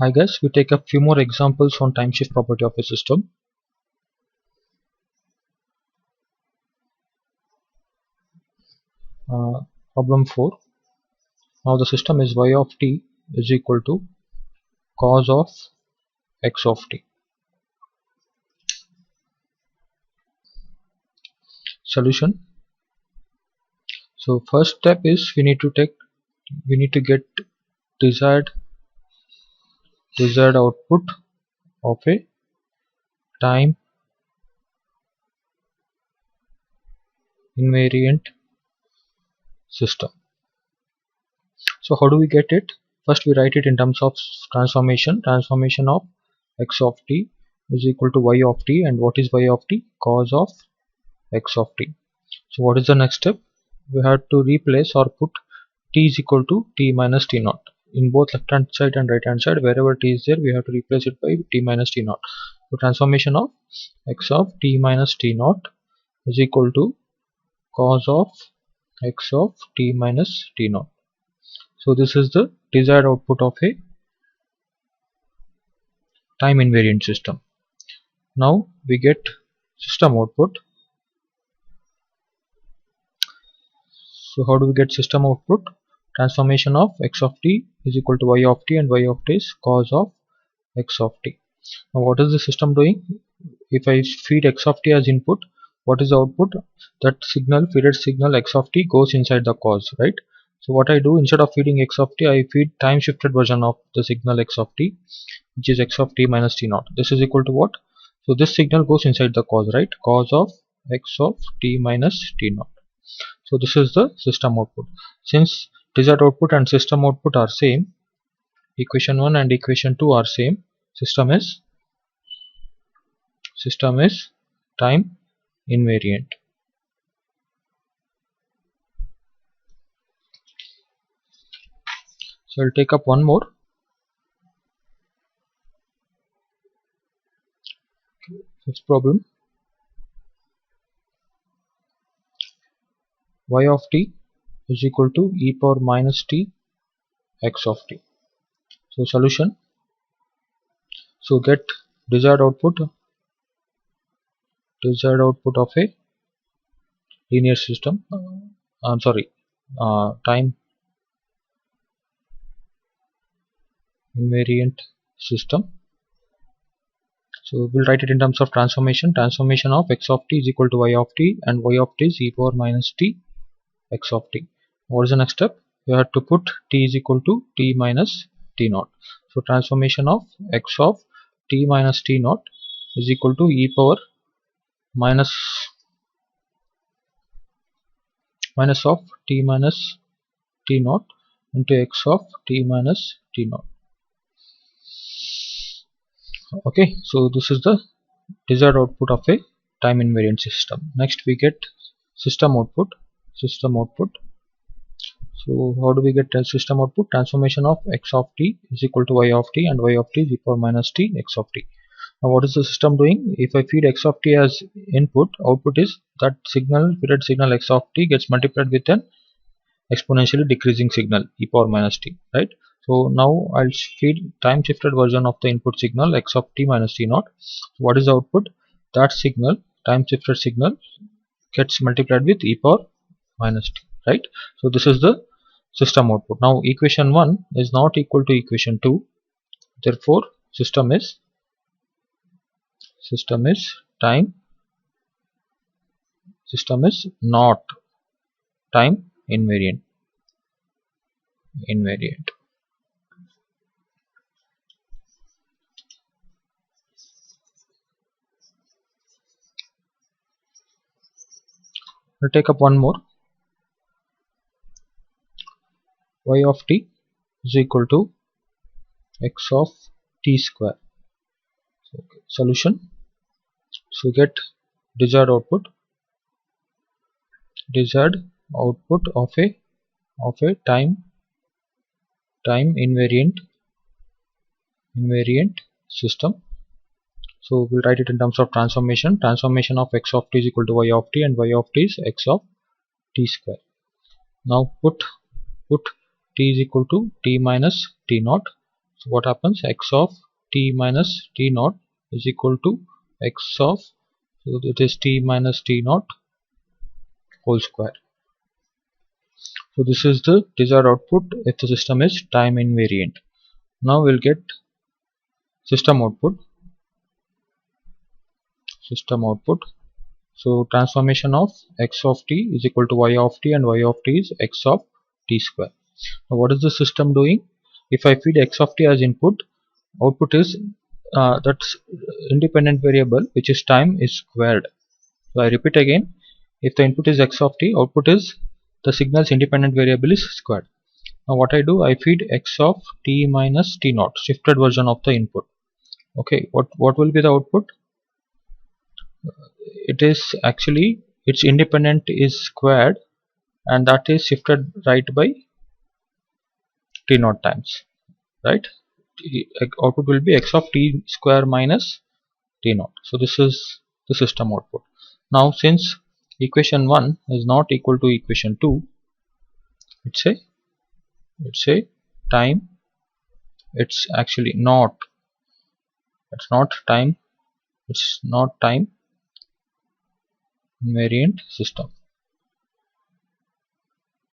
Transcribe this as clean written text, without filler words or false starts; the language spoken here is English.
I guess we take a few more examples on time shift property of a system. Problem 4. Now the system is y of t is equal to cos of x of t. Solution. So first step is we need to get desired output of a time invariant system. So how do we get it? First we write it in terms of transformation of x of t is equal to y of t, and what is y of t? Cos of x of t. So what is the next step? We have to replace or put t is equal to t minus t naught in both left hand side and right hand side. Wherever t is there, we have to replace it by t minus t naught. So transformation of x of t minus t naught is equal to cos of x of t minus t naught. So this is the desired output of a time invariant system. Now we get system output. So how do we get system output? Transformation of x of t is equal to y of t, and y of t is cos of x of t. Now what is the system doing? If I feed x of t as input, what is the output? That signal, feeded signal x of t goes inside the cos, right? So what I do, instead of feeding x of t, I feed time shifted version of the signal x of t, which is x of t minus t naught. This is equal to what? So this signal goes inside the cos, right? Cos of x of t minus t naught. So this is the system output. Since desired output and system output are same, equation 1 and equation 2 are same, system is time invariant. So I'll take up one more. Fifth problem. Y of t is equal to e power minus t x of t. So solution. So get desired output of a linear system. Time invariant system. So we'll write it in terms of transformation of x of t is equal to y of t, and y of t is e power minus t x of t. What is the next step? We have to put t is equal to t minus t naught. So transformation of x of t minus t naught is equal to e power minus of t minus t naught into x of t minus t naught. Okay, so this is the desired output of a time invariant system. Next we get system output. So how do we get system output? Transformation of x of t is equal to y of t, and y of t is e power minus t x of t. Now what is the system doing? If I feed x of t as input, output is that feeded signal x of t gets multiplied with an exponentially decreasing signal e power minus t, right? So now I'll feed time shifted version of the input signal x of t minus t naught. So what is the output? That signal, time shifted signal, gets multiplied with e power minus t, right? So this is the system output. Now equation 1 is not equal to equation 2, therefore system is not time invariant. We'll take up one more. Y of t is equal to x of t square. Solution. So get desired output of a time invariant system. So we'll write it in terms of transformation of x of t is equal to y of t, and y of t is x of t square. Now put t is equal to t minus t naught. So what happens? X of t minus t naught is equal to x of, so it is t minus t naught whole square. So this is the desired output if the system is time invariant. Now we'll get system output. So transformation of x of t is equal to y of t, and y of t is x of t square. Now what is the system doing? If I feed x of t as input, output is that's independent variable, which is time, is squared. So I repeat again, if the input is x of t, output is the signal's independent variable is squared. Now what I do, I feed x of t minus t naught, shifted version of the input. Okay, what will be the output? It is actually, its independent is squared, and that is shifted right by t naught times, right? Output will be x of t square minus t naught. So this is the system output. Now since equation 1 is not equal to equation 2, it's a time, it's actually not, it's not time, it's not time invariant system.